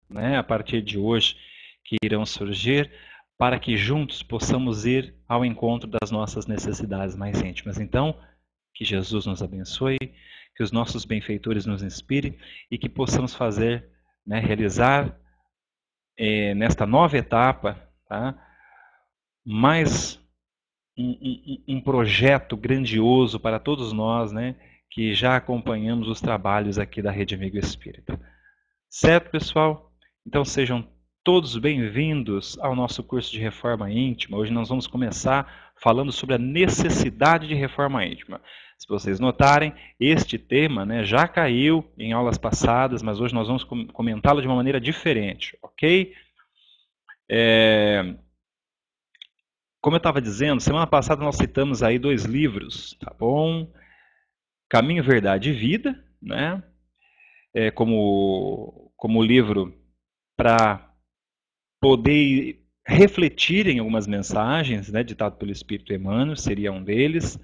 né, a partir de hoje, que irão surgir, para que juntos possamos ir ao encontro das nossas necessidades mais íntimas. Então, que Jesus nos abençoe, que os nossos benfeitores nos inspirem e que possamos fazer, né, realizar nesta nova etapa, tá, mais um projeto grandioso para todos nós, né, que já acompanhamos os trabalhos aqui da Rede Amigo Espírita. Certo, pessoal? Então sejam todos bem-vindos ao nosso curso de Reforma Íntima. Hoje nós vamos começar falando sobre a necessidade de reforma íntima. Se vocês notarem, este tema, né, já caiu em aulas passadas, mas hoje nós vamos comentá-lo de uma maneira diferente, ok? Como eu estava dizendo, semana passada nós citamos aí 2 livros, tá bom? Caminho, Verdade e Vida, né? Como livro para poder refletir em algumas mensagens, né, ditado pelo Espírito Emmanuel, seria um deles.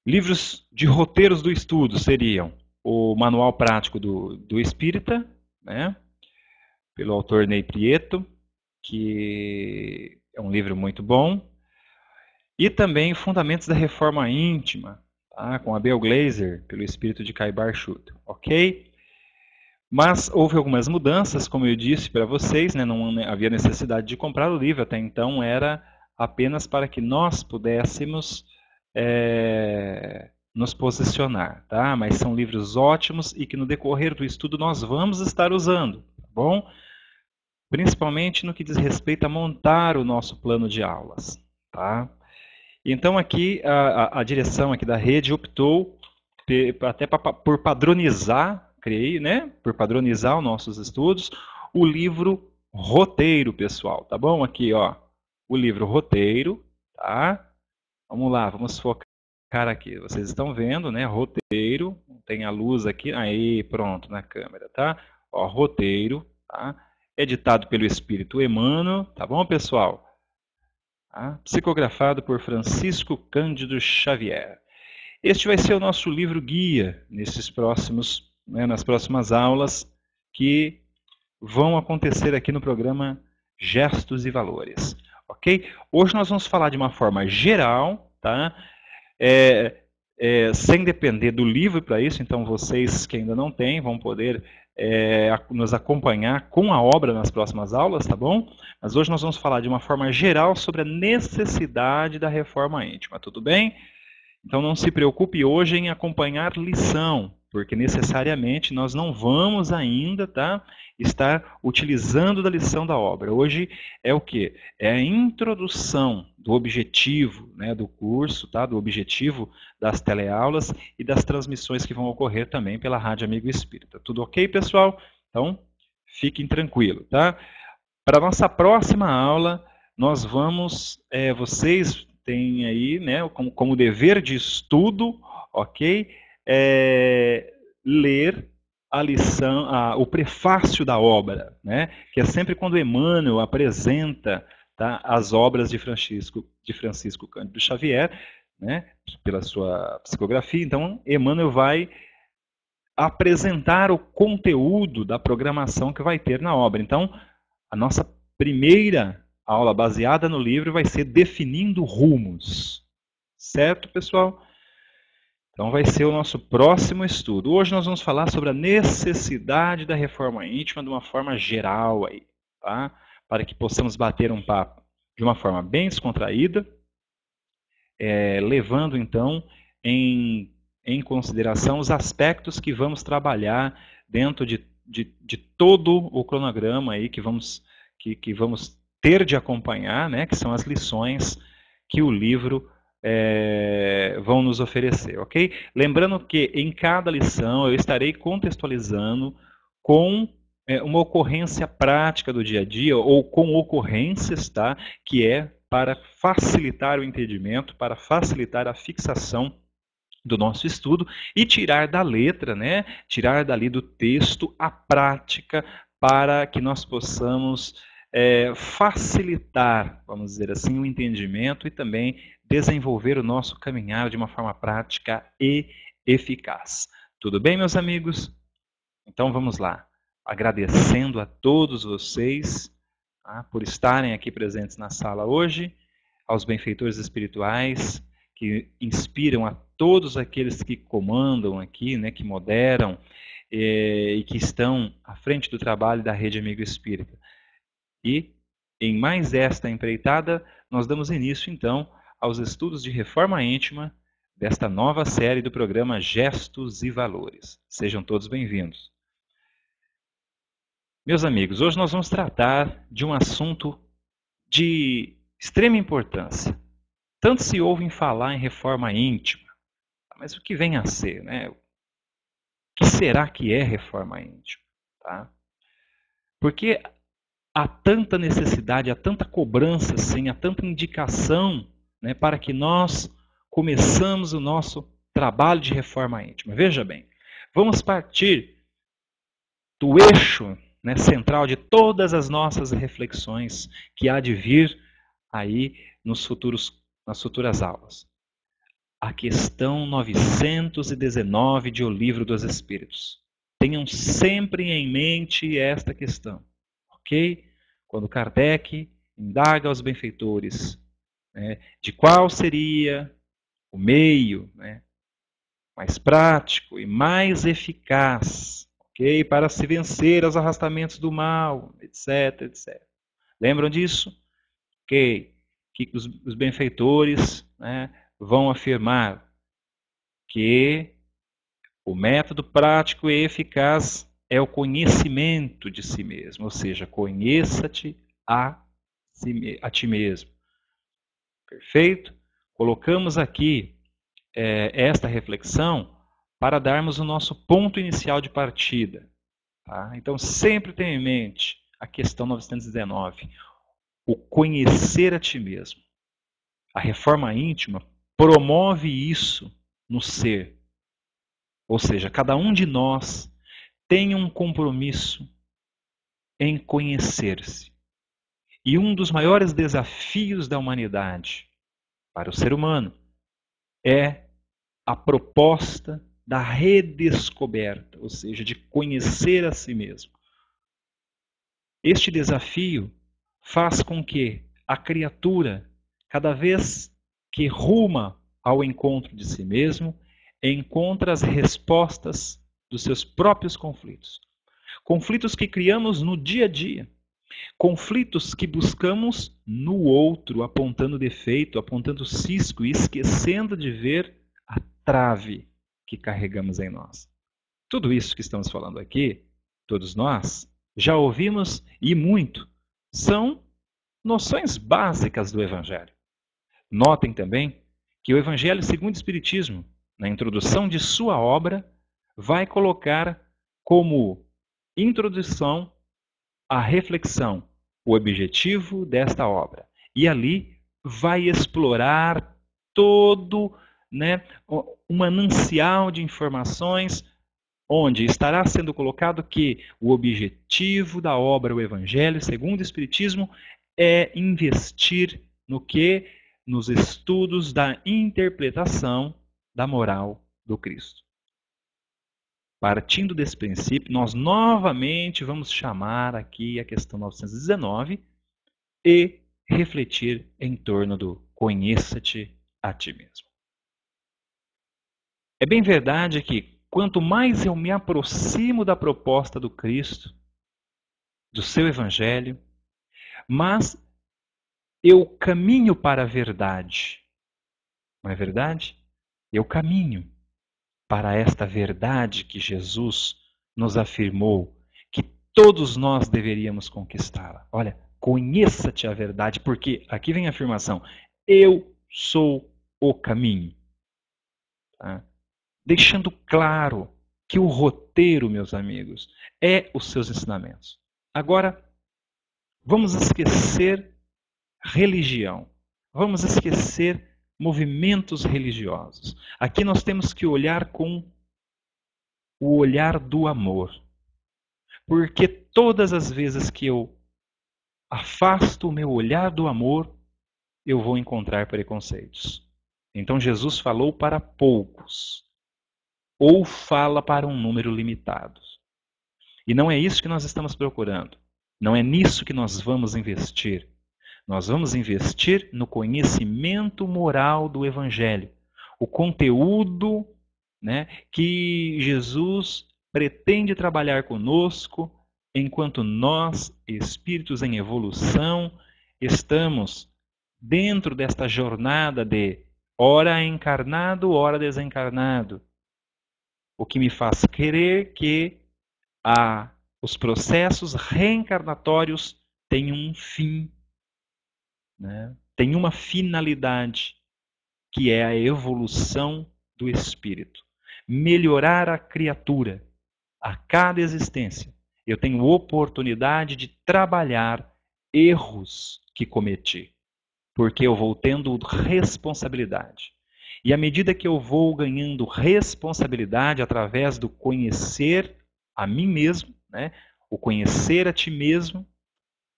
Livros de roteiros do estudo seriam o Manual Prático do Espírita, né, pelo autor Ney Prieto, que é um livro muito bom. E também Fundamentos da Reforma Íntima, tá, com Abel Glaser, pelo Espírito de Caibar Schutter, ok? Mas houve algumas mudanças, como eu disse para vocês, né, não havia necessidade de comprar o livro, até então era apenas para que nós pudéssemos nos posicionar, tá? Mas são livros ótimos e que no decorrer do estudo nós vamos estar usando, tá bom? Principalmente no que diz respeito a montar o nosso plano de aulas, tá? Então aqui a direção aqui da rede optou até por padronizar, creio, né? Por padronizar os nossos estudos, o livro roteiro, pessoal, tá bom? Aqui, ó, o livro roteiro, tá? Vamos lá, vamos focar aqui. Vocês estão vendo, né? Roteiro, tem a luz aqui, aí, pronto, na câmera, tá? Ó, roteiro, tá? Editado pelo Espírito Emmanuel, tá bom, pessoal? Tá? Psicografado por Francisco Cândido Xavier. Este vai ser o nosso livro guia nas próximas aulas que vão acontecer aqui no programa Gestos e Valores. Ok? Hoje nós vamos falar de uma forma geral, tá? Sem depender do livro para isso, então vocês que ainda não têm vão poder nos acompanhar com a obra nas próximas aulas, tá bom? Mas hoje nós vamos falar de uma forma geral sobre a necessidade da reforma íntima, tudo bem? Então não se preocupe hoje em acompanhar lição, porque necessariamente nós não vamos ainda, tá, estar utilizando da lição da obra. Hoje é o quê? É a introdução do objetivo, né, do curso, tá, do objetivo das teleaulas e das transmissões que vão ocorrer também pela Rádio Amigo Espírita. Tudo ok, pessoal? Então, fiquem tranquilos, tá? Para a nossa próxima aula, nós vamos, vocês têm aí, né, como dever de estudo, ok? Ler a lição, o prefácio da obra, né? Que é sempre quando Emmanuel apresenta, tá, as obras de Francisco Cândido Xavier, né, pela sua psicografia. Então, Emmanuel vai apresentar o conteúdo da programação que vai ter na obra. Então, a nossa primeira aula baseada no livro vai ser Definindo Rumos. Certo, pessoal? Então vai ser o nosso próximo estudo. Hoje nós vamos falar sobre a necessidade da reforma íntima de uma forma geral aí, tá? Para que possamos bater um papo de uma forma bem descontraída, levando então em consideração os aspectos que vamos trabalhar dentro de todo o cronograma aí que vamos ter de acompanhar, né, que são as lições que o livro vão nos oferecer, ok? Lembrando que em cada lição eu estarei contextualizando com uma ocorrência prática do dia a dia ou com ocorrências, tá, que é para facilitar o entendimento, para facilitar a fixação do nosso estudo e tirar da letra, né, tirar dali do texto a prática para que nós possamos facilitar, vamos dizer assim, o entendimento e também desenvolver o nosso caminhar de uma forma prática e eficaz. Tudo bem, meus amigos? Então vamos lá. agradecendo a todos vocês, tá, por estarem aqui presentes na sala hoje, aos benfeitores espirituais que inspiram a todos aqueles que comandam aqui, né, que moderam e que estão à frente do trabalho da Rede Amigo Espírita. E, em mais esta empreitada, nós damos início, então, aos estudos de reforma íntima desta nova série do programa Gestos e Valores. Sejam todos bem-vindos. Meus amigos, hoje nós vamos tratar de um assunto de extrema importância. Tanto se ouve falar em reforma íntima, mas o que vem a ser, né? O que será que é reforma íntima? Tá? Porque há tanta necessidade, há tanta cobrança, sim, há tanta indicação, né, para que nós começamos o nosso trabalho de reforma íntima. Veja bem, vamos partir do eixo, né, central de todas as nossas reflexões que há de vir aí nas futuras aulas. A questão 919 de O Livro dos Espíritos. Tenham sempre em mente esta questão, ok? Quando Kardec indaga aos benfeitores, né, de qual seria o meio, né, mais prático e mais eficaz, ok? Para se vencer aos arrastamentos do mal, etc, etc. Lembram disso? Ok? Que os benfeitores, né, vão afirmar que o método prático e eficaz é o conhecimento de si mesmo, ou seja, conheça-te a ti mesmo. Perfeito? Colocamos aqui esta reflexão para darmos o nosso ponto inicial de partida. Tá? Então, sempre tenha em mente a questão 919, o conhecer a ti mesmo. A reforma íntima promove isso no ser. Ou seja, cada um de nós tem um compromisso em conhecer-se. E um dos maiores desafios da humanidade para o ser humano é a proposta da redescoberta, ou seja, de conhecer a si mesmo. Este desafio faz com que a criatura, cada vez que ruma ao encontro de si mesmo, encontre as respostas dos seus próprios conflitos. Conflitos que criamos no dia a dia. Conflitos que buscamos no outro, apontando defeito, apontando cisco e esquecendo de ver a trave que carregamos em nós. Tudo isso que estamos falando aqui, todos nós, já ouvimos e muito. São noções básicas do Evangelho. Notem também que o Evangelho segundo o Espiritismo, na introdução de sua obra, vai colocar como introdução a reflexão, o objetivo desta obra. E ali vai explorar todo, né, um manancial de informações onde estará sendo colocado que o objetivo da obra, o Evangelho, segundo o Espiritismo, é investir no que? Nos estudos da interpretação da moral do Cristo. Partindo desse princípio, nós novamente vamos chamar aqui a questão 919 e refletir em torno do conheça-te a ti mesmo. É bem verdade que quanto mais eu me aproximo da proposta do Cristo, do seu Evangelho, mais eu caminho para a verdade. Não é verdade? Eu caminho para esta verdade que Jesus nos afirmou que todos nós deveríamos conquistá-la. Olha, conheça-te a verdade, porque aqui vem a afirmação: eu sou o caminho. Tá? Deixando claro que o roteiro, meus amigos, é os seus ensinamentos. Agora, vamos esquecer religião. Vamos esquecer movimentos religiosos. Aqui nós temos que olhar com o olhar do amor. Porque todas as vezes que eu afasto o meu olhar do amor, eu vou encontrar preconceitos. Então Jesus falou para poucos, ou fala para um número limitado. E não é isso que nós estamos procurando. Não é nisso que nós vamos investir. Nós vamos investir no conhecimento moral do Evangelho. O conteúdo, né, que Jesus pretende trabalhar conosco enquanto nós, espíritos em evolução, estamos dentro desta jornada de ora encarnado, ora desencarnado. O que me faz querer que os processos reencarnatórios tenham um fim, né? Tem uma finalidade, que é a evolução do espírito. Melhorar a criatura. A cada existência, eu tenho oportunidade de trabalhar erros que cometi, porque eu vou tendo responsabilidade. E à medida que eu vou ganhando responsabilidade através do conhecer a mim mesmo, né? O conhecer a ti mesmo,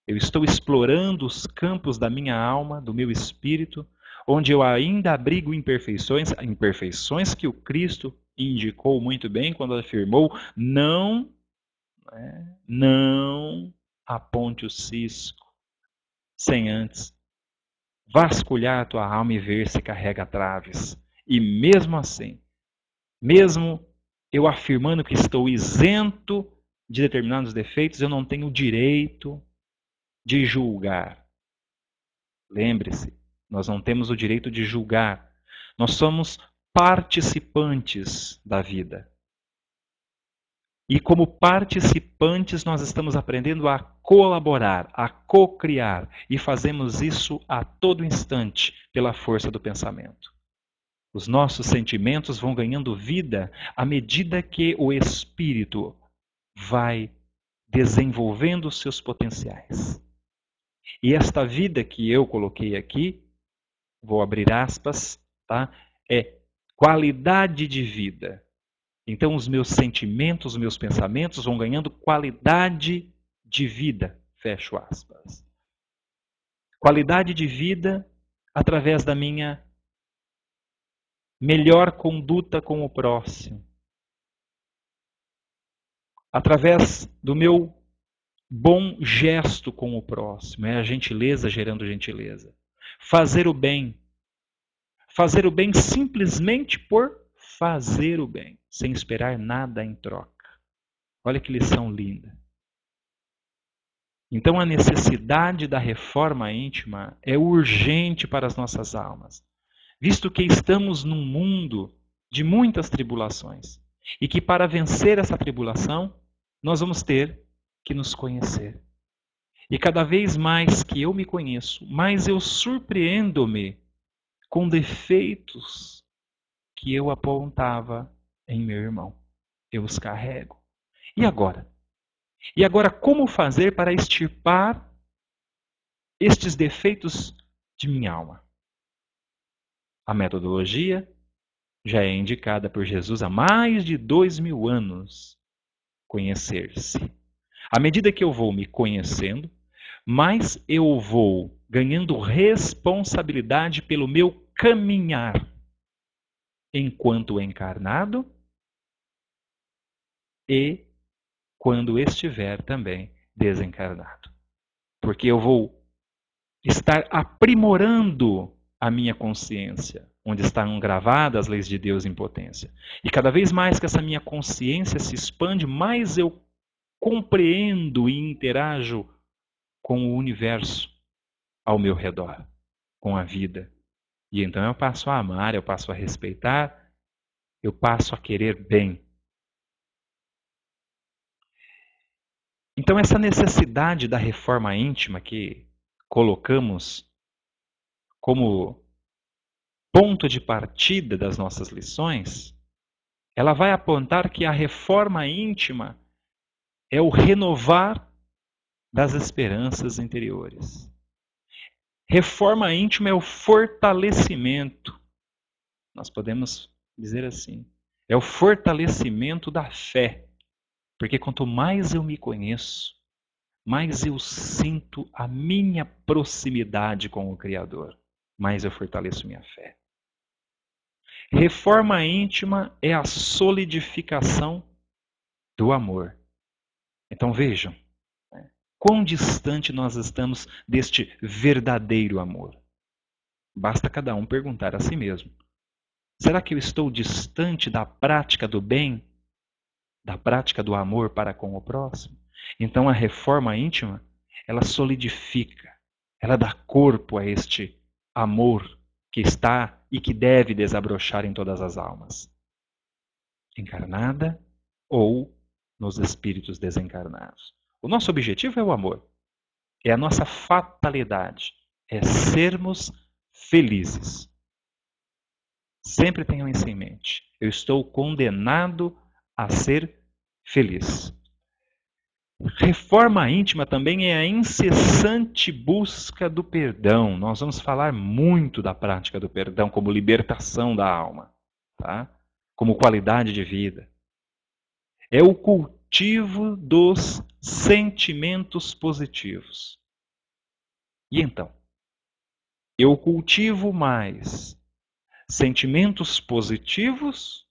eu estou explorando os campos da minha alma, do meu espírito, onde eu ainda abrigo imperfeições, imperfeições que o Cristo indicou muito bem quando afirmou: não aponte o cisco sem antes vasculhar a tua alma e ver se carrega traves. E mesmo assim, mesmo eu afirmando que estou isento de determinados defeitos, eu não tenho o direito de julgar. Lembre-se, nós não temos o direito de julgar. Nós somos participantes da vida. E como participantes, nós estamos aprendendo a colaborar, a co-criar. E fazemos isso a todo instante, pela força do pensamento. Os nossos sentimentos vão ganhando vida à medida que o espírito vai desenvolvendo os seus potenciais. E esta vida que eu coloquei aqui, vou abrir aspas, tá? É qualidade de vida. Então os meus sentimentos, os meus pensamentos vão ganhando qualidade de vida, fecho aspas. Qualidade de vida através da minha melhor conduta com o próximo. Através do meu bom gesto com o próximo. É a gentileza gerando gentileza. Fazer o bem. Fazer o bem simplesmente por fazer o bem, sem esperar nada em troca. Olha que lição linda. Então a necessidade da reforma íntima é urgente para as nossas almas, visto que estamos num mundo de muitas tribulações e que para vencer essa tribulação nós vamos ter que nos conhecer. E cada vez mais que eu me conheço, mais eu surpreendo-me com defeitos que eu apontava em meu irmão. Eu os carrego. E agora? E agora, como fazer para extirpar estes defeitos de minha alma? A metodologia já é indicada por Jesus há mais de 2000 anos. Conhecer-se. À medida que eu vou me conhecendo, mais eu vou ganhando responsabilidade pelo meu caminhar enquanto encarnado e quando estiver também desencarnado. Porque eu vou estar aprimorando a minha consciência, onde estão gravadas as leis de Deus em potência. E cada vez mais que essa minha consciência se expande, mais eu compreendo e interajo com o universo ao meu redor, com a vida. E então eu passo a amar, eu passo a respeitar, eu passo a querer bem. Então essa necessidade da reforma íntima que colocamos como ponto de partida das nossas lições, ela vai apontar que a reforma íntima é o renovar das esperanças interiores. Reforma íntima é o fortalecimento, nós podemos dizer assim, é o fortalecimento da fé. Porque quanto mais eu me conheço, mais eu sinto a minha proximidade com o Criador, mais eu fortaleço minha fé. Reforma íntima é a solidificação do amor. Então vejam, quão distante nós estamos deste verdadeiro amor. Basta cada um perguntar a si mesmo. Será que eu estou distante da prática do bem, da prática do amor para com o próximo? Então a reforma íntima, ela solidifica, ela dá corpo a este amor que está e que deve desabrochar em todas as almas, encarnada ou nos espíritos desencarnados. O nosso objetivo é o amor, é a nossa fatalidade, é sermos felizes. Sempre tenham isso em mente. Eu estou condenado a ser feliz. Reforma íntima também é a incessante busca do perdão. Nós vamos falar muito da prática do perdão como libertação da alma, tá? Como qualidade de vida. É o cultivo dos sentimentos positivos. E então? Eu cultivo mais sentimentos positivos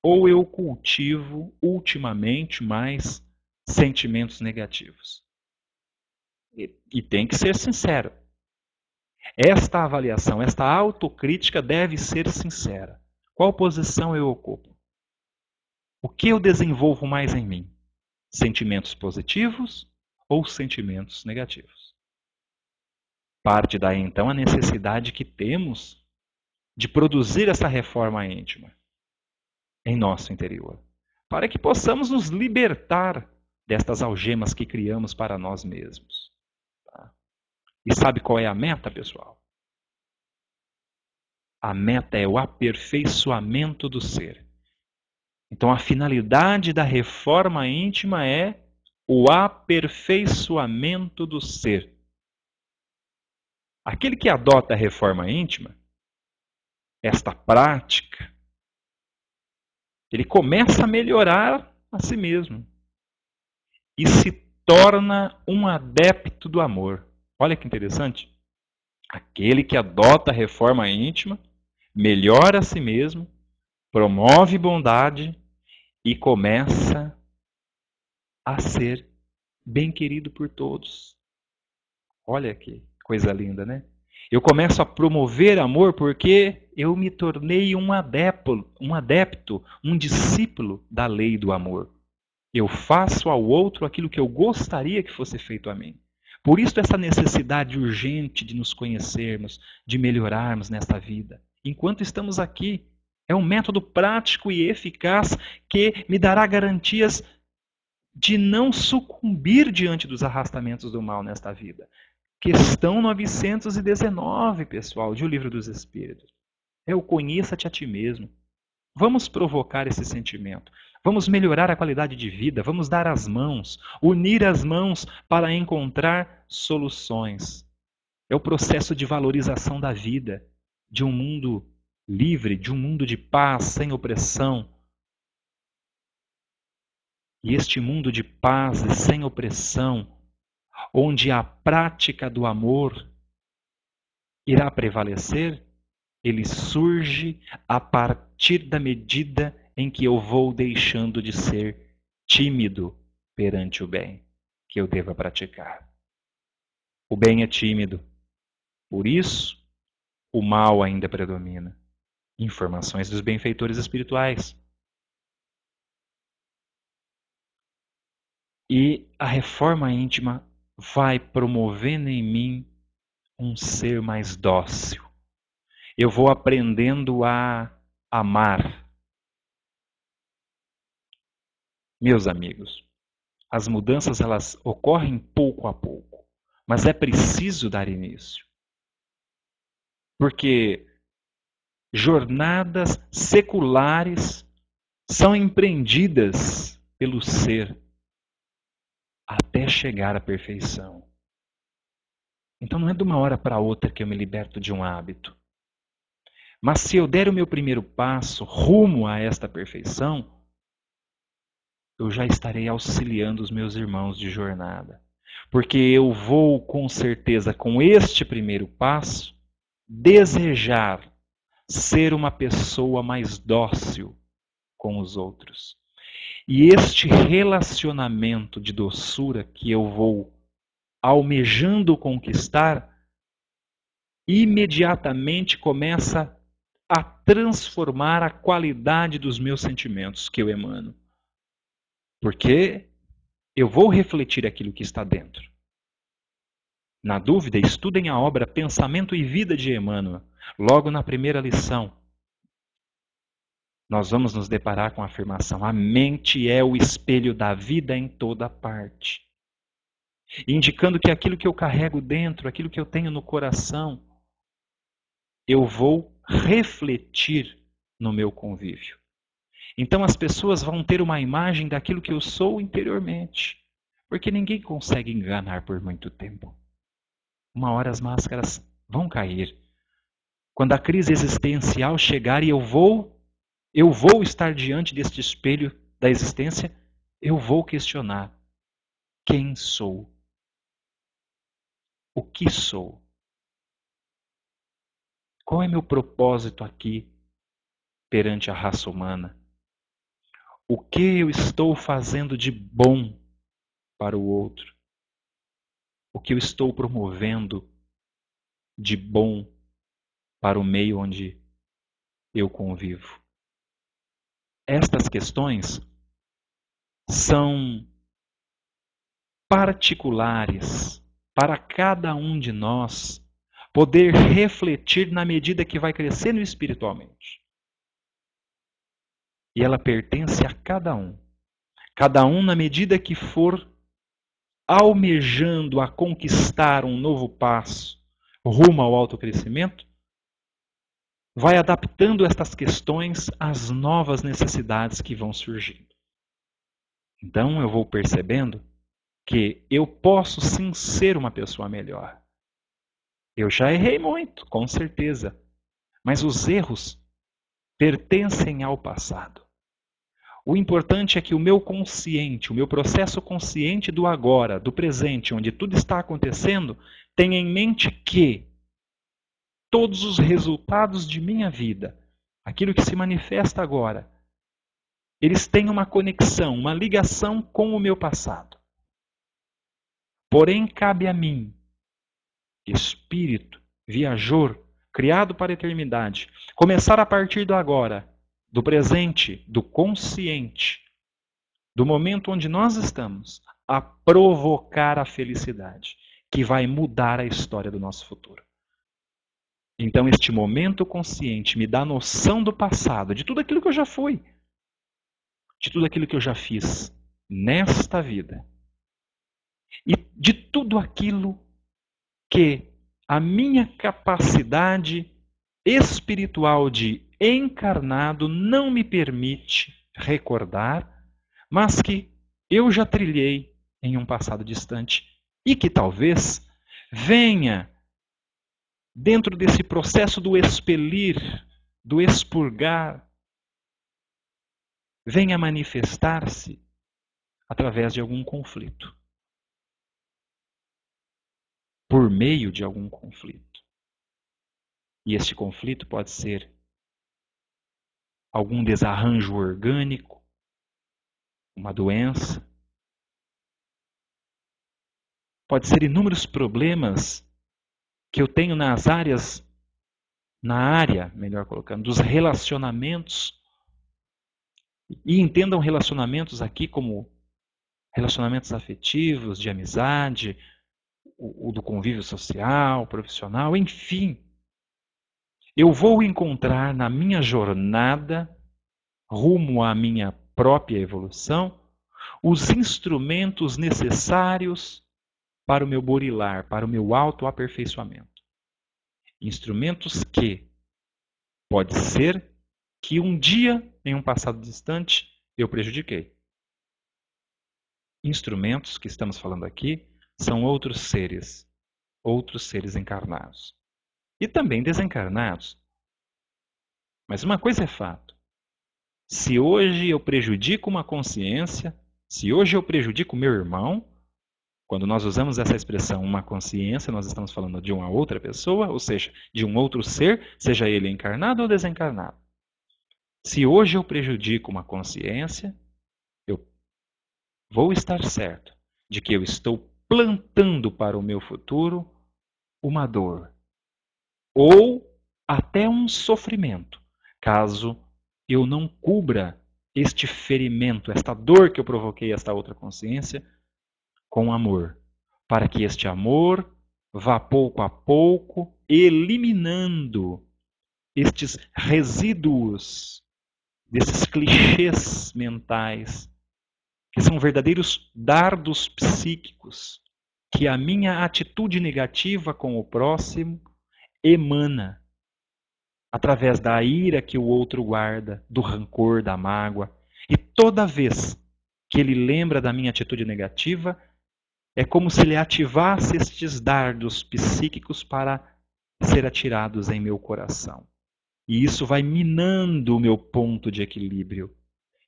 ou eu cultivo ultimamente mais sentimentos negativos? E tem que ser sincero. Esta avaliação, esta autocrítica deve ser sincera. Qual posição eu ocupo? O que eu desenvolvo mais em mim? Sentimentos positivos ou sentimentos negativos? Parte daí então a necessidade que temos de produzir essa reforma íntima em nosso interior, para que possamos nos libertar destas algemas que criamos para nós mesmos. Tá? E sabe qual é a meta, pessoal? A meta é o aperfeiçoamento do ser. Então a finalidade da reforma íntima é o aperfeiçoamento do ser. Aquele que adota a reforma íntima, esta prática, ele começa a melhorar a si mesmo e se torna um adepto do amor. Olha que interessante. Aquele que adota a reforma íntima, melhora a si mesmo, promove bondade e começa a ser bem querido por todos. Olha que coisa linda, né? Eu começo a promover amor porque eu me tornei um adepto, um discípulo da lei do amor. Eu faço ao outro aquilo que eu gostaria que fosse feito a mim. Por isso essa necessidade urgente de nos conhecermos, de melhorarmos nesta vida. Enquanto estamos aqui, é um método prático e eficaz que me dará garantias de não sucumbir diante dos arrastamentos do mal nesta vida. Questão 919, pessoal, de O Livro dos Espíritos. É o conheça-te a ti mesmo. Vamos provocar esse sentimento. Vamos melhorar a qualidade de vida. Vamos dar as mãos, unir as mãos para encontrar soluções. É o processo de valorização da vida, de um mundo livre, de um mundo de paz, sem opressão. E este mundo de paz e sem opressão, onde a prática do amor irá prevalecer, ele surge a partir da medida em que eu vou deixando de ser tímido perante o bem que eu deva praticar. O bem é tímido, por isso o mal ainda predomina. Informações dos benfeitores espirituais. E a reforma íntima vai promovendo em mim um ser mais dócil. Eu vou aprendendo a amar. Meus amigos, as mudanças elas ocorrem pouco a pouco, mas é preciso dar início. Porque jornadas seculares são empreendidas pelo ser até chegar à perfeição. Então não é de uma hora para outra que eu me liberto de um hábito. Mas se eu der o meu primeiro passo rumo a esta perfeição, eu já estarei auxiliando os meus irmãos de jornada. Porque eu vou, com certeza, com este primeiro passo, desejar ser uma pessoa mais dócil com os outros. E este relacionamento de doçura que eu vou almejando conquistar, imediatamente começa a transformar a qualidade dos meus sentimentos que eu emano. Porque eu vou refletir aquilo que está dentro. Na dúvida, estudem a obra Pensamento e Vida de Emmanuel. Logo na primeira lição, nós vamos nos deparar com a afirmação: a mente é o espelho da vida em toda parte. Indicando que aquilo que eu carrego dentro, aquilo que eu tenho no coração, eu vou refletir no meu convívio. Então as pessoas vão ter uma imagem daquilo que eu sou interiormente. Porque ninguém consegue enganar por muito tempo. Uma hora as máscaras vão cair. Quando a crise existencial chegar e eu vou estar diante deste espelho da existência, eu vou questionar: quem sou? O que sou? Qual é meu propósito aqui perante a raça humana? O que eu estou fazendo de bom para o outro? O que eu estou promovendo de bom para o meio onde eu convivo? Estas questões são particulares para cada um de nós poder refletir na medida que vai crescendo espiritualmente. E ela pertence a cada um. Cada um, na medida que for almejando a conquistar um novo passo rumo ao autocrescimento, vai adaptando estas questões às novas necessidades que vão surgindo. Então eu vou percebendo que eu posso sim ser uma pessoa melhor. Eu já errei muito, com certeza. Mas os erros pertencem ao passado. O importante é que o meu consciente, o meu processo consciente do agora, do presente, onde tudo está acontecendo, tenha em mente que todos os resultados de minha vida, aquilo que se manifesta agora, eles têm uma conexão, uma ligação com o meu passado. Porém, cabe a mim, espírito, viajor, criado para a eternidade, começar a partir do agora, do presente, do consciente, do momento onde nós estamos, a provocar a felicidade, que vai mudar a história do nosso futuro. Então, este momento consciente me dá noção do passado, de tudo aquilo que eu já fui, de tudo aquilo que eu já fiz nesta vida, e de tudo aquilo que a minha capacidade espiritual de encarnado não me permite recordar, mas que eu já trilhei em um passado distante e que talvez venha dentro desse processo do expelir, do expurgar, venha manifestar-se através de algum conflito. Por meio de algum conflito. E este conflito pode ser algum desarranjo orgânico, uma doença. Pode ser inúmeros problemas que eu tenho na área, melhor colocando, dos relacionamentos. E entendam relacionamentos aqui como relacionamentos afetivos, de amizade, o do convívio social, profissional, enfim. Eu vou encontrar na minha jornada, rumo à minha própria evolução, os instrumentos necessários para o meu burilar, para o meu autoaperfeiçoamento. Instrumentos que pode ser que um dia, em um passado distante, eu prejudiquei. Instrumentos que estamos falando aqui são outros seres encarnados. E também desencarnados. Mas uma coisa é fato. Se hoje eu prejudico uma consciência, se hoje eu prejudico meu irmão, quando nós usamos essa expressão uma consciência, nós estamos falando de uma outra pessoa, ou seja, de um outro ser, seja ele encarnado ou desencarnado. Se hoje eu prejudico uma consciência, eu vou estar certo de que eu estou plantando para o meu futuro uma dor ou até um sofrimento, caso eu não cubra este ferimento, esta dor que eu provoquei a esta outra consciência, com amor, para que este amor vá pouco a pouco eliminando estes resíduos desses clichês mentais, que são verdadeiros dardos psíquicos, que a minha atitude negativa com o próximo emana através da ira que o outro guarda, do rancor, da mágoa. E toda vez que ele lembra da minha atitude negativa, é como se ele ativasse estes dardos psíquicos para ser atirados em meu coração. E isso vai minando o meu ponto de equilíbrio.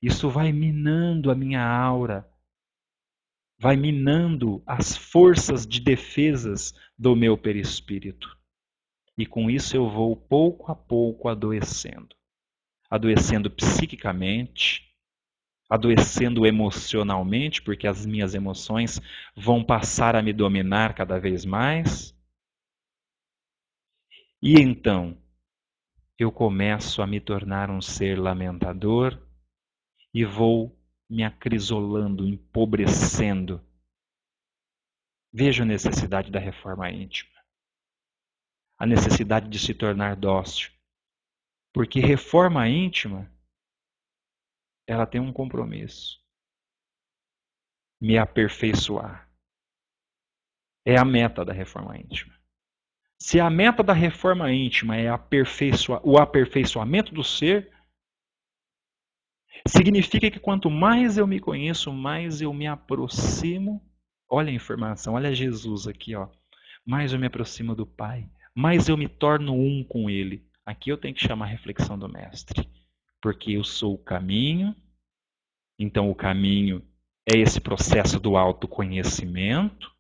Isso vai minando a minha aura. Vai minando as forças de defesas do meu perispírito. E com isso eu vou pouco a pouco adoecendo. Adoecendo psiquicamente, adoecendo emocionalmente, porque as minhas emoções vão passar a me dominar cada vez mais. E então eu começo a me tornar um ser lamentador e vou me acrisolando, empobrecendo. Vejo a necessidade da reforma íntima, a necessidade de se tornar dócil. Porque reforma íntima, ela tem um compromisso. Me aperfeiçoar. É a meta da reforma íntima. Se a meta da reforma íntima é o aperfeiçoamento do ser, significa que quanto mais eu me conheço, mais eu me aproximo. Olha a informação, olha Jesus aqui, ó. Mais eu me aproximo do Pai, mais eu me torno um com Ele. Aqui eu tenho que chamar a reflexão do Mestre, porque eu sou o caminho. Então o caminho é esse processo do autoconhecimento,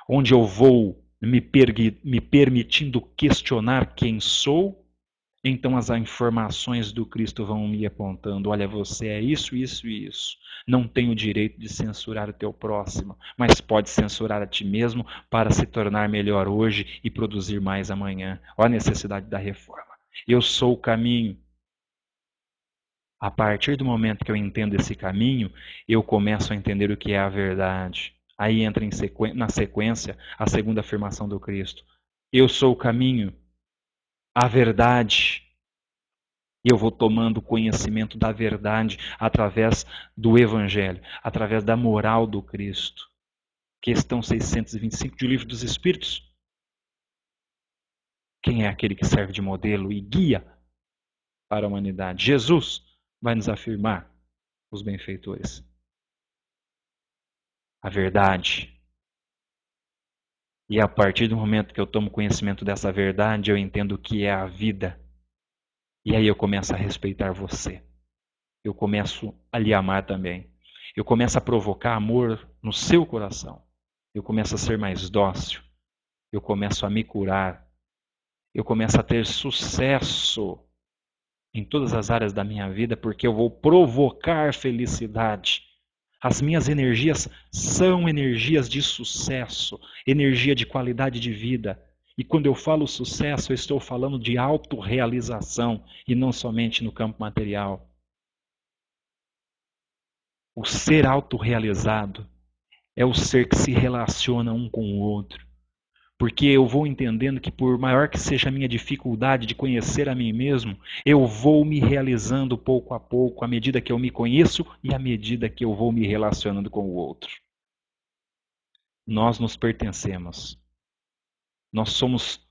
onde eu vou me permitindo questionar quem sou. Então as informações do Cristo vão me apontando, olha, você é isso, isso e isso. Não tem o direito de censurar o teu próximo, mas pode censurar a ti mesmo para se tornar melhor hoje e produzir mais amanhã. Olha a necessidade da reforma. Eu sou o caminho. A partir do momento que eu entendo esse caminho, eu começo a entender o que é a verdade. Aí entra na sequência a segunda afirmação do Cristo. Eu sou o caminho, a verdade. E eu vou tomando conhecimento da verdade através do Evangelho, através da moral do Cristo. Questão 625 do Livro dos Espíritos. Quem é aquele que serve de modelo e guia para a humanidade? Jesus vai nos afirmar, os benfeitores. A verdade. E a partir do momento que eu tomo conhecimento dessa verdade, eu entendo o que é a vida. E aí eu começo a respeitar você. Eu começo a lhe amar também. Eu começo a provocar amor no seu coração. Eu começo a ser mais dócil. Eu começo a me curar. Eu começo a ter sucesso em todas as áreas da minha vida, porque eu vou provocar felicidade. As minhas energias são energias de sucesso, energia de qualidade de vida. E quando eu falo sucesso, eu estou falando de autorrealização e não somente no campo material. O ser autorrealizado é o ser que se relaciona um com o outro. Porque eu vou entendendo que por maior que seja a minha dificuldade de conhecer a mim mesmo, eu vou me realizando pouco a pouco, à medida que eu me conheço e à medida que eu vou me relacionando com o outro. Nós nos pertencemos. Nós somos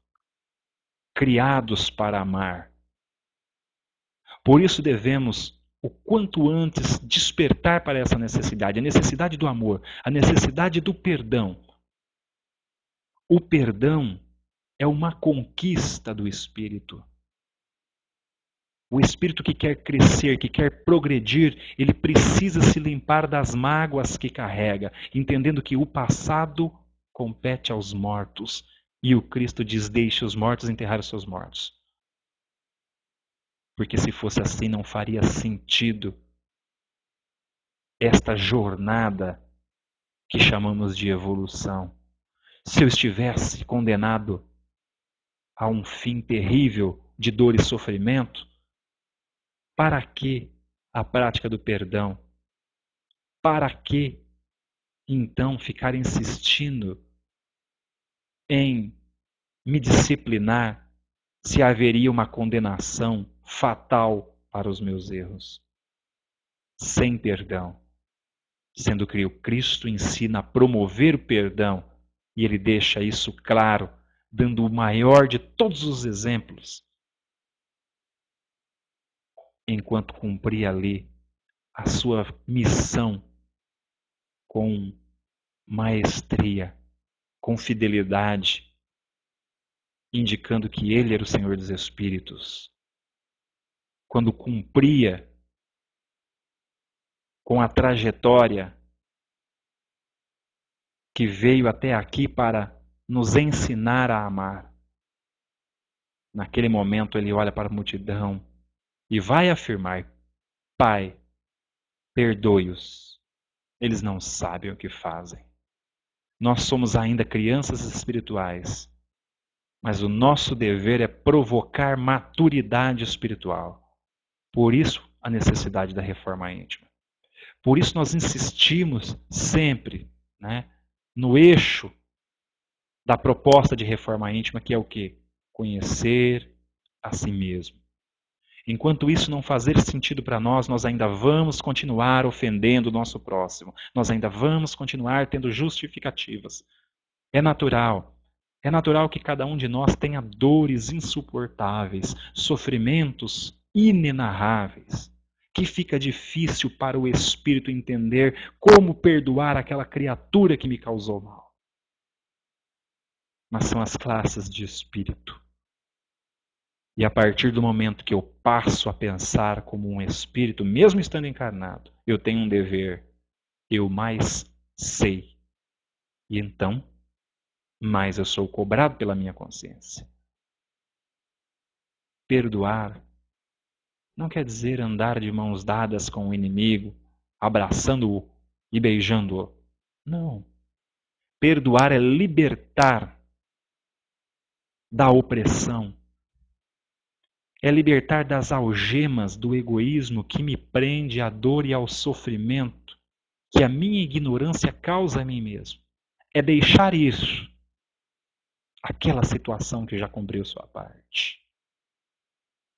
criados para amar. Por isso devemos, o quanto antes, despertar para essa necessidade, a necessidade do amor, a necessidade do perdão. O perdão é uma conquista do espírito. O espírito que quer crescer, que quer progredir, ele precisa se limpar das mágoas que carrega, entendendo que o passado compete aos mortos. E o Cristo diz: deixe os mortos enterrar os seus mortos. Porque se fosse assim, não faria sentido esta jornada que chamamos de evolução. Se eu estivesse condenado a um fim terrível de dor e sofrimento, para que a prática do perdão? Para que, então, ficar insistindo em me disciplinar se haveria uma condenação fatal para os meus erros? Sem perdão. Sendo que o Cristo ensina a promover o perdão, e ele deixa isso claro, dando o maior de todos os exemplos, enquanto cumpria ali a sua missão com maestria, com fidelidade, indicando que ele era o Senhor dos Espíritos. Quando cumpria com a trajetória que veio até aqui para nos ensinar a amar. Naquele momento ele olha para a multidão e vai afirmar: Pai, perdoe-os. Eles não sabem o que fazem. Nós somos ainda crianças espirituais, mas o nosso dever é provocar maturidade espiritual. Por isso, a necessidade da reforma íntima. Por isso, nós insistimos sempre, né, no eixo da proposta de reforma íntima, que é o quê? Conhecer a si mesmo. Enquanto isso não fazer sentido para nós, nós ainda vamos continuar ofendendo o nosso próximo. Nós ainda vamos continuar tendo justificativas. É natural. É natural que cada um de nós tenha dores insuportáveis, sofrimentos inenarráveis, que fica difícil para o espírito entender como perdoar aquela criatura que me causou mal. Mas são as classes de espírito. E a partir do momento que eu passo a pensar como um espírito, mesmo estando encarnado, eu tenho um dever. Eu mais sei. E então, mais eu sou cobrado pela minha consciência. Perdoar não quer dizer andar de mãos dadas com o inimigo, abraçando-o e beijando-o. Não. Perdoar é libertar da opressão. É libertar das algemas do egoísmo que me prende à dor e ao sofrimento que a minha ignorância causa a mim mesmo. É deixar ir aquela situação que já cumpriu sua parte.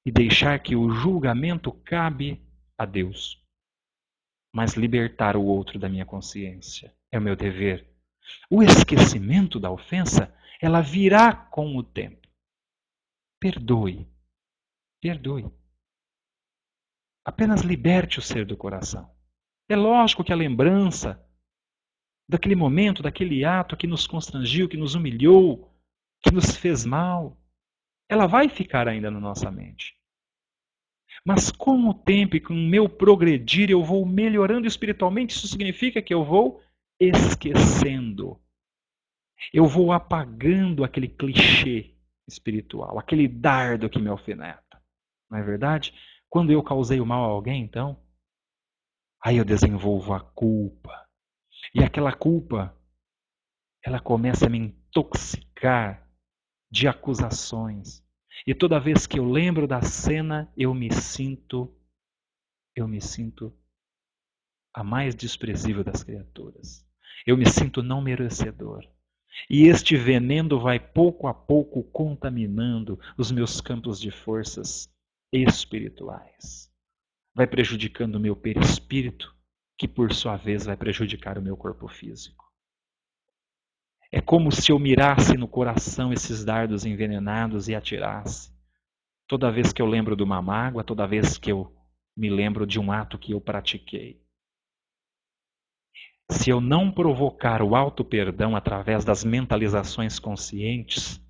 E deixar que o julgamento cabe a Deus. Mas libertar o outro da minha consciência é o meu dever. O esquecimento da ofensa, ela virá com o tempo. Perdoe. Perdoe. Apenas liberte o ser do coração. É lógico que a lembrança daquele momento, daquele ato que nos constrangiu, que nos humilhou, que nos fez mal, ela vai ficar ainda na nossa mente. Mas com o tempo e com o meu progredir, eu vou melhorando espiritualmente. Isso significa que eu vou esquecendo. Eu vou apagando aquele clichê espiritual, aquele dardo que me alfineta. Não é verdade? Quando eu causei o mal a alguém, então, aí eu desenvolvo a culpa. E aquela culpa, ela começa a me intoxicar de acusações. E toda vez que eu lembro da cena, eu me sinto a mais desprezível das criaturas. Eu me sinto não merecedor. E este veneno vai pouco a pouco contaminando os meus campos de forças espirituais. Vai prejudicando o meu perispírito, que por sua vez vai prejudicar o meu corpo físico. É como se eu mirasse no coração esses dardos envenenados e atirasse. Toda vez que eu lembro de uma mágoa, toda vez que eu me lembro de um ato que eu pratiquei. Se eu não provocar o auto-perdão através das mentalizações conscientes,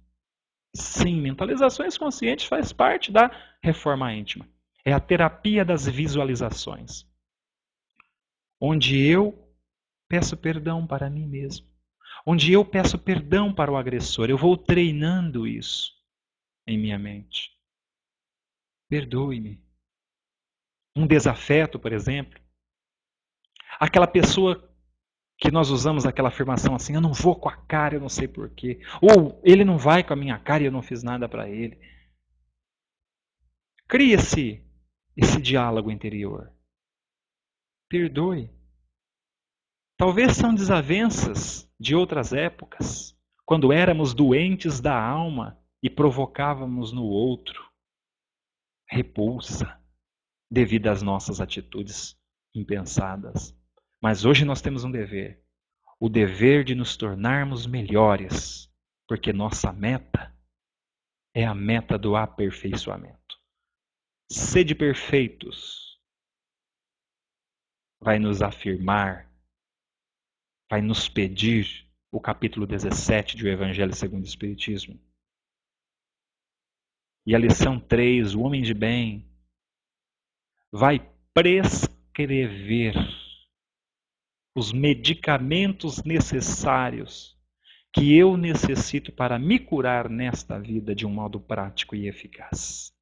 sim, mentalizações conscientes faz parte da reforma íntima. É a terapia das visualizações. Onde eu peço perdão para mim mesmo. Onde eu peço perdão para o agressor. Eu vou treinando isso em minha mente. Perdoe-me. Um desafeto, por exemplo. Aquela pessoa que nós usamos aquela afirmação assim, eu não vou com a cara, eu não sei porquê. Ou ele não vai com a minha cara e eu não fiz nada para ele. Cria-se esse diálogo interior. Perdoe. Talvez são desavenças de outras épocas, quando éramos doentes da alma e provocávamos no outro repulsa devido às nossas atitudes impensadas. Mas hoje nós temos um dever, o dever de nos tornarmos melhores, porque nossa meta é a meta do aperfeiçoamento. Sede perfeitos vai nos afirmar, vai nos pedir o capítulo 17 do Evangelho segundo o Espiritismo. E a lição 3, o homem de bem, vai prescrever os medicamentos necessários que eu necessito para me curar nesta vida de um modo prático e eficaz.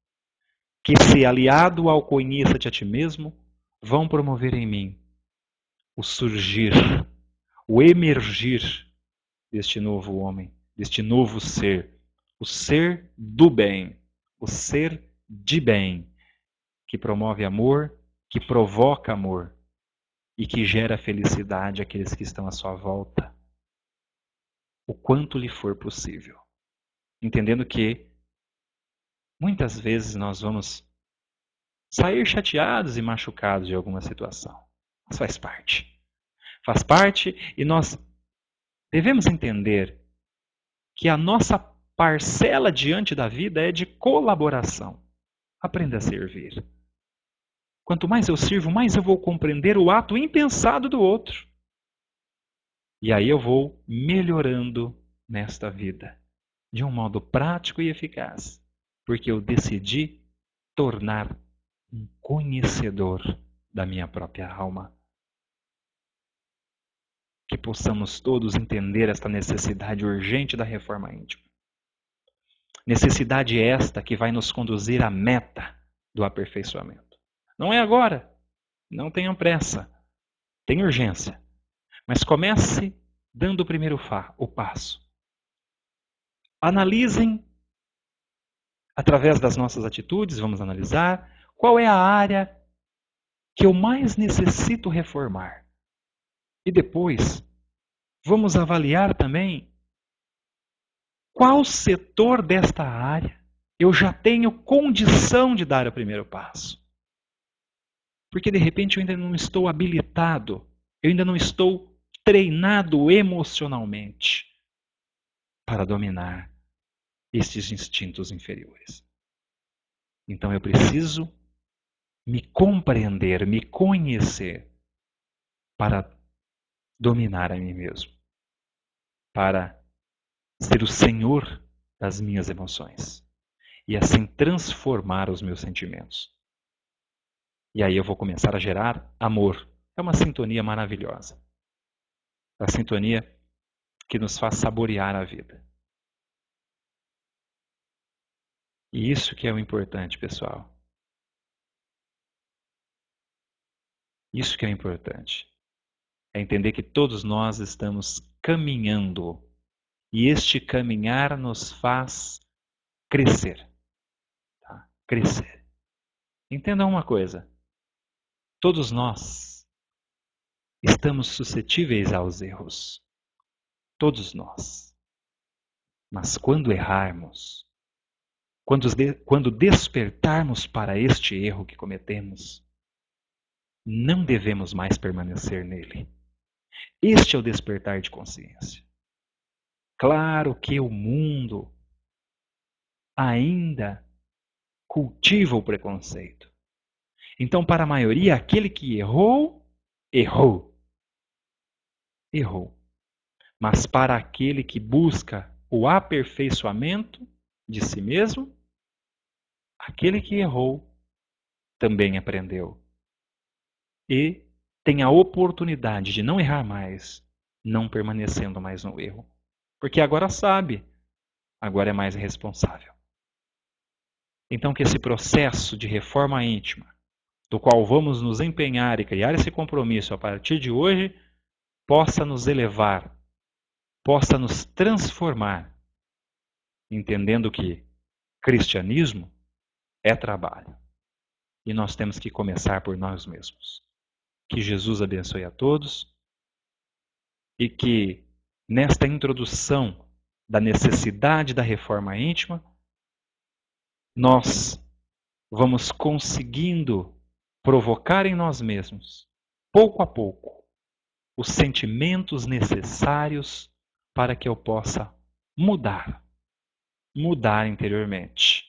Que, se aliado ao conheça-te a ti mesmo, vão promover em mim o surgir, o emergir deste novo homem, deste novo ser, o ser do bem, o ser de bem, que promove amor, que provoca amor e que gera felicidade àqueles que estão à sua volta, o quanto lhe for possível. Entendendo que muitas vezes nós vamos sair chateados e machucados de alguma situação. Mas faz parte. Faz parte e nós devemos entender que a nossa parcela diante da vida é de colaboração. Aprenda a servir. Quanto mais eu sirvo, mais eu vou compreender o ato impensado do outro. E aí eu vou melhorando nesta vida, de um modo prático e eficaz, porque eu decidi tornar um conhecedor da minha própria alma. Que possamos todos entender esta necessidade urgente da reforma íntima. Necessidade esta que vai nos conduzir à meta do aperfeiçoamento. Não é agora, não tenham pressa, tem urgência, mas comece dando o primeiro o passo. Analisem, através das nossas atitudes, vamos analisar qual é a área que eu mais necessito reformar. E depois, vamos avaliar também qual setor desta área eu já tenho condição de dar o primeiro passo. Porque de repente eu ainda não estou habilitado, eu ainda não estou treinado emocionalmente para dominar estes instintos inferiores. Então eu preciso me compreender, me conhecer para dominar a mim mesmo, para ser o senhor das minhas emoções e assim transformar os meus sentimentos. E aí eu vou começar a gerar amor. É uma sintonia maravilhosa. É a sintonia que nos faz saborear a vida. E isso que é o importante, pessoal. Isso que é o importante. É entender que todos nós estamos caminhando. E este caminhar nos faz crescer. Tá? Crescer. Entendam uma coisa. Todos nós estamos suscetíveis aos erros. Todos nós. Mas quando errarmos, quando despertarmos para este erro que cometemos, não devemos mais permanecer nele. Este é o despertar de consciência. Claro que o mundo ainda cultiva o preconceito. Então, para a maioria, aquele que errou, errou. Errou. Mas para aquele que busca o aperfeiçoamento de si mesmo, aquele que errou também aprendeu. E tem a oportunidade de não errar mais, não permanecendo mais no erro. Porque agora sabe, agora é mais responsável. Então que esse processo de reforma íntima do qual vamos nos empenhar e criar esse compromisso a partir de hoje, possa nos elevar, possa nos transformar, entendendo que cristianismo é trabalho. E nós temos que começar por nós mesmos. Que Jesus abençoe a todos e que nesta introdução da necessidade da reforma íntima, nós vamos conseguindo provocar em nós mesmos, pouco a pouco, os sentimentos necessários para que eu possa mudar interiormente.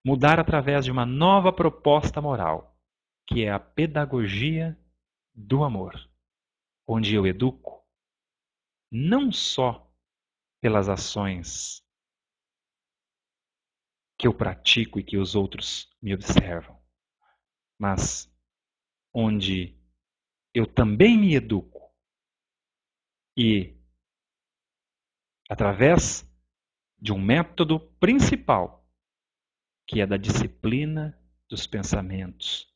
Mudar através de uma nova proposta moral, que é a pedagogia do amor, onde eu educo não só pelas ações que eu pratico e que os outros me observam, mas onde eu também me educo e, através de um método principal, que é da disciplina dos pensamentos,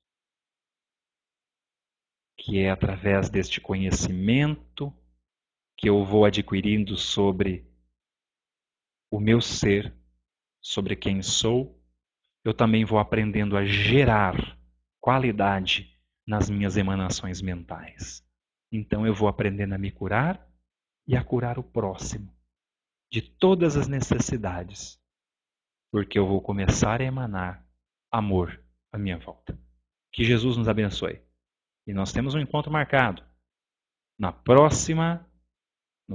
que é através deste conhecimento que eu vou adquirindo sobre o meu ser, sobre quem sou, eu também vou aprendendo a gerar qualidade nas minhas emanações mentais. Então eu vou aprendendo a me curar e a curar o próximo de todas as necessidades, porque eu vou começar a emanar amor à minha volta. Que Jesus nos abençoe. E nós temos um encontro marcado no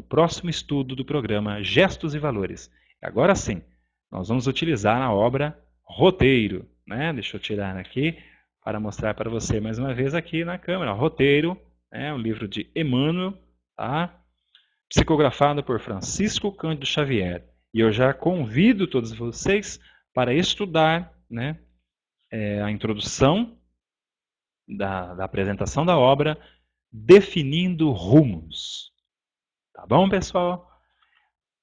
próximo estudo do programa Gestos e Valores. Agora sim, nós vamos utilizar a obra Roteiro, né? Deixa eu tirar aqui para mostrar para você mais uma vez aqui na câmera. Roteiro, o livro de Emmanuel, tá? Psicografado por Francisco Cândido Xavier. E eu já convido todos vocês para estudar, né, a introdução da apresentação da obra, Definindo Rumos. Tá bom, pessoal?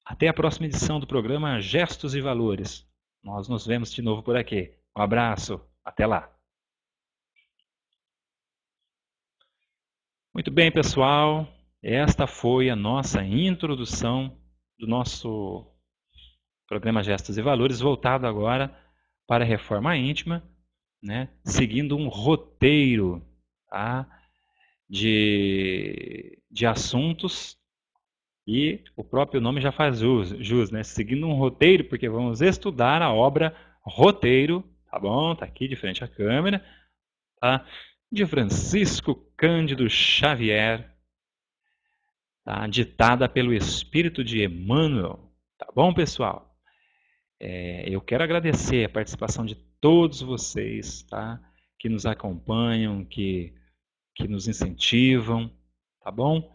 Até a próxima edição do programa Gestos e Valores. Nós nos vemos de novo por aqui. Um abraço, até lá. Muito bem, pessoal. Esta foi a nossa introdução do nosso programa Gestos e Valores, voltado agora para a reforma íntima, né? Seguindo um roteiro, tá? de assuntos, e o próprio nome já faz jus, né? Seguindo um roteiro, porque vamos estudar a obra Roteiro, tá bom? Tá aqui de frente à câmera, tá? De Francisco Cândido Xavier, tá? Ditada pelo Espírito de Emmanuel, tá bom, pessoal? Eu quero agradecer a participação de todos vocês, tá? Que nos acompanham, que nos incentivam, tá bom?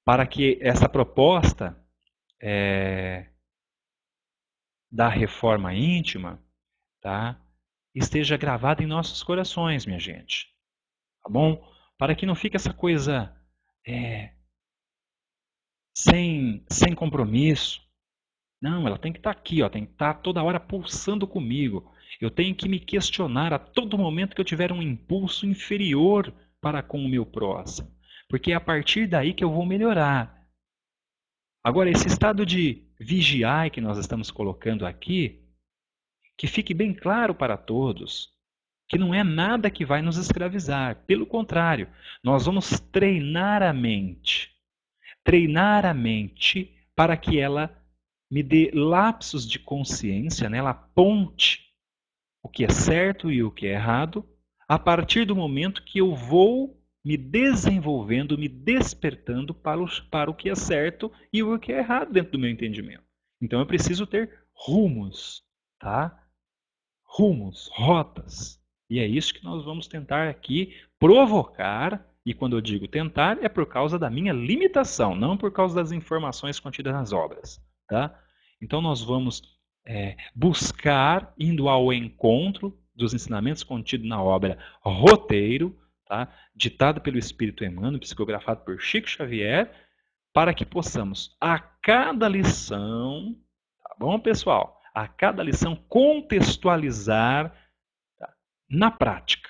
Para que essa proposta da reforma íntima, tá, esteja gravada em nossos corações, minha gente. Tá bom? Para que não fique essa coisa sem compromisso. Não, ela tem que estar aqui, ó, tem que estar toda hora pulsando comigo. Eu tenho que me questionar a todo momento que eu tiver um impulso inferior para com o meu próximo. Porque é a partir daí que eu vou melhorar. Agora, esse estado de vigiar que nós estamos colocando aqui, que fique bem claro para todos, que não é nada que vai nos escravizar. Pelo contrário, nós vamos treinar a mente para que ela me dê lapsos de consciência, né? Ela aponte o que é certo e o que é errado, a partir do momento que eu vou me desenvolvendo, me despertando para o que é certo e o que é errado dentro do meu entendimento. Então eu preciso ter rumos, tá? Rumos, rotas. E é isso que nós vamos tentar aqui provocar, e quando eu digo tentar, é por causa da minha limitação, não por causa das informações contidas nas obras, tá? Então nós vamos buscar, indo ao encontro dos ensinamentos contidos na obra Roteiro, tá? Ditado pelo Espírito Emmanuel, psicografado por Chico Xavier, para que possamos, a cada lição, tá bom, pessoal? A cada lição contextualizar, tá, na prática.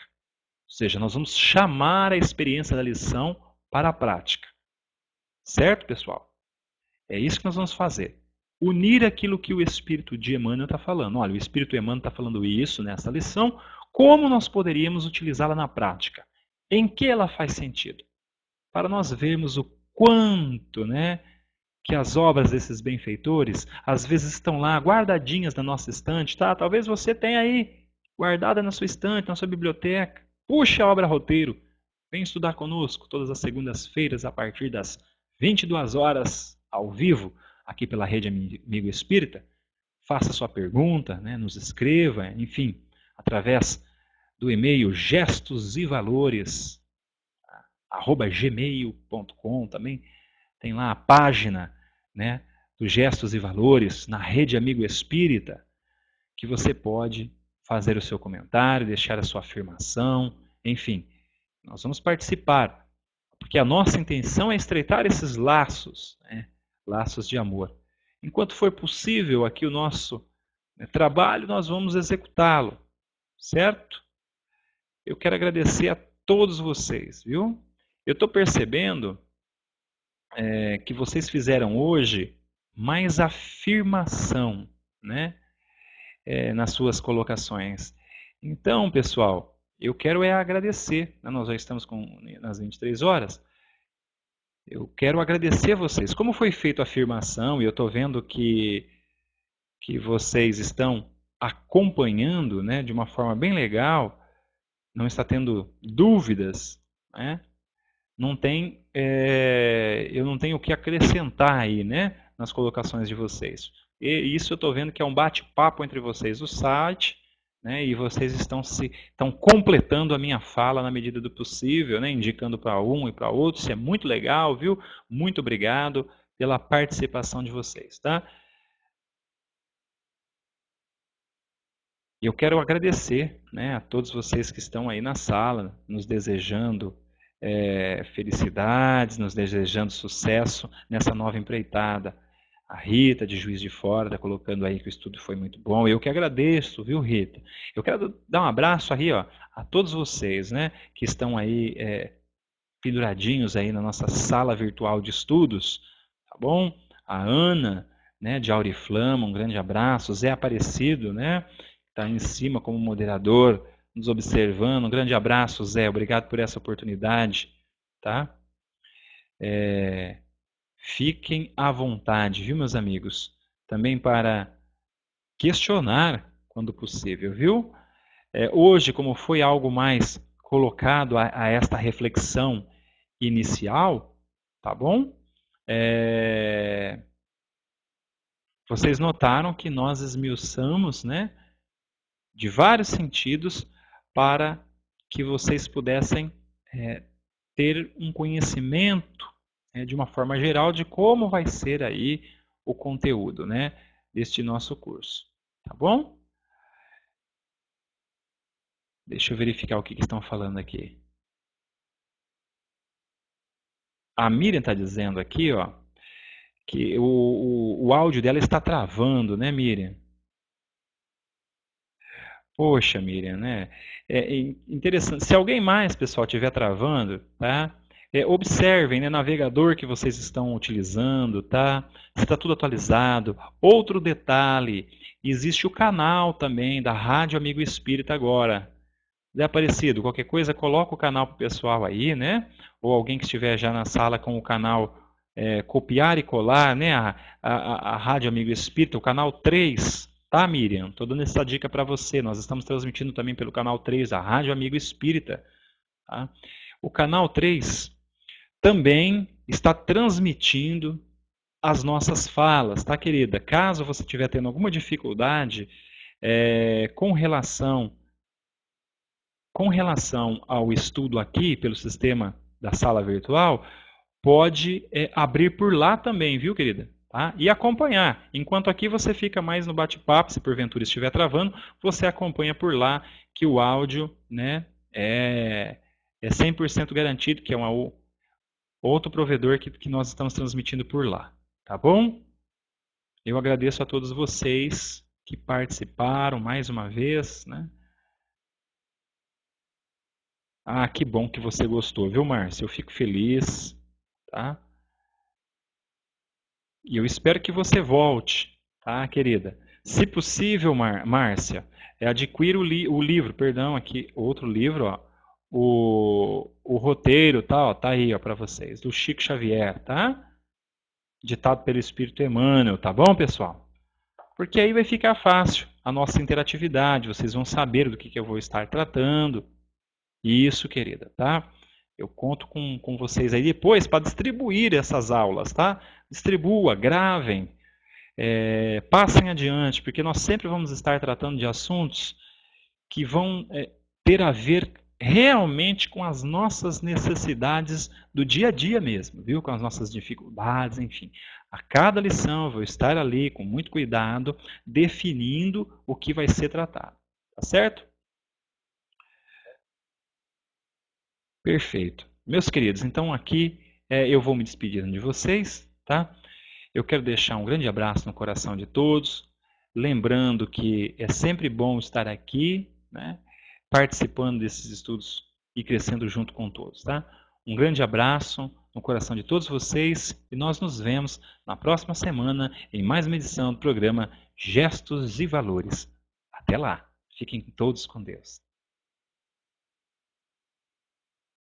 seja, nós vamos chamar a experiência da lição para a prática. Certo, pessoal? É isso que nós vamos fazer. Unir aquilo que o Espírito de Emmanuel está falando. Olha, o Espírito Emmanuel está falando isso nessa lição. Como nós poderíamos utilizá-la na prática? Em que ela faz sentido? Para nós vermos o quanto, né, que as obras desses benfeitores às vezes estão lá guardadinhas na nossa estante, tá? Talvez você tenha aí guardada na sua estante, na sua biblioteca. Puxa a obra roteiro. Vem estudar conosco todas as segundas-feiras a partir das 22 horas ao vivo, aqui pela Rede Amigo Espírita. Faça sua pergunta, né? Nos escreva, enfim, através do e-mail gestosvalores@gmail.com. Também tem lá a página, né, dos Gestos e Valores na Rede Amigo Espírita, que você pode fazer o seu comentário, deixar a sua afirmação, enfim. Nós vamos participar, porque a nossa intenção é estreitar esses laços, né, laços de amor. Enquanto for possível aqui o nosso trabalho, nós vamos executá-lo, certo? Eu quero agradecer a todos vocês, viu? Eu estou percebendo que vocês fizeram hoje mais afirmação, né, nas suas colocações. Então, pessoal, eu quero agradecer, né, nós já estamos nas 23 horas, eu quero agradecer a vocês. Como foi feita a afirmação, e eu estou vendo que vocês estão acompanhando, né, de uma forma bem legal, não está tendo dúvidas, né? Não tem, eu não tenho o que acrescentar aí, né, nas colocações de vocês. E isso eu estou vendo que é um bate-papo entre vocês do site, né, e vocês estão completando a minha fala na medida do possível, né, indicando para um e para outro. Isso é muito legal, viu? Muito obrigado pela participação de vocês, tá? Eu quero agradecer, né, a todos vocês que estão aí na sala, nos desejando felicidades, nos desejando sucesso nessa nova empreitada. A Rita, de Juiz de Fora, está colocando aí que o estudo foi muito bom. Eu que agradeço, viu, Rita? Eu quero dar um abraço aí, ó, a todos vocês, né, que estão aí penduradinhos aí na nossa sala virtual de estudos, tá bom? A Ana, né, de Auriflama, um grande abraço. Zé Aparecido, né, está em cima como moderador, nos observando. Um grande abraço, Zé. Obrigado por essa oportunidade, tá? Fiquem à vontade, viu, meus amigos? Também para questionar quando possível, viu? Hoje, como foi algo mais colocado a esta reflexão inicial, tá bom? Vocês notaram que nós esmiuçamos, né, de vários sentidos para que vocês pudessem ter um conhecimento, de uma forma geral, de como vai ser aí o conteúdo, né, deste nosso curso. Tá bom? Deixa eu verificar o que estão falando aqui. A Miriam está dizendo aqui, ó, que o áudio dela está travando, né, Miriam? Poxa, Miriam, né? É interessante. Se alguém mais, pessoal, estiver travando, tá? Observem, né, navegador que vocês estão utilizando, tá? Se está tudo atualizado. Outro detalhe, existe o canal também da Rádio Amigo Espírita agora. Zé Aparecido, qualquer coisa, coloca o canal para o pessoal aí, né? Ou alguém que estiver já na sala com o canal copiar e colar, né? A Rádio Amigo Espírita, o canal 3. Tá, Miriam? Estou dando essa dica para você. Nós estamos transmitindo também pelo canal 3, a Rádio Amigo Espírita. Tá? O canal 3 também está transmitindo as nossas falas, tá, querida? Caso você estiver tendo alguma dificuldade com relação ao estudo aqui pelo sistema da sala virtual, pode abrir por lá também, viu, querida? Tá? E acompanhar. Enquanto aqui você fica mais no bate-papo, se porventura estiver travando, você acompanha por lá que o áudio, né, é 100% garantido, que é outro provedor que nós estamos transmitindo por lá. Tá bom? Eu agradeço a todos vocês que participaram mais uma vez, né? Ah, que bom que você gostou, viu, Márcia? Eu fico feliz, tá? E eu espero que você volte, tá, querida? Se possível, Márcia, adquira o livro, perdão, aqui, outro livro, ó, o roteiro, tá, ó, tá aí, ó, para vocês, do Chico Xavier, tá? Ditado pelo Espírito Emmanuel, tá bom, pessoal? Porque aí vai ficar fácil a nossa interatividade, vocês vão saber do que eu vou estar tratando. Isso, querida, tá? Eu conto com vocês aí depois para distribuir essas aulas, tá? Distribua, gravem, passem adiante, porque nós sempre vamos estar tratando de assuntos que vão ter a ver realmente com as nossas necessidades do dia a dia mesmo, viu? Com as nossas dificuldades, enfim. A cada lição eu vou estar ali com muito cuidado, definindo o que vai ser tratado. Tá certo? Perfeito. Meus queridos, então aqui eu vou me despedindo de vocês, tá? Eu quero deixar um grande abraço no coração de todos, lembrando que é sempre bom estar aqui, né, participando desses estudos e crescendo junto com todos, tá? Um grande abraço no coração de todos vocês e nós nos vemos na próxima semana em mais uma edição do programa Gestos e Valores. Até lá. Fiquem todos com Deus.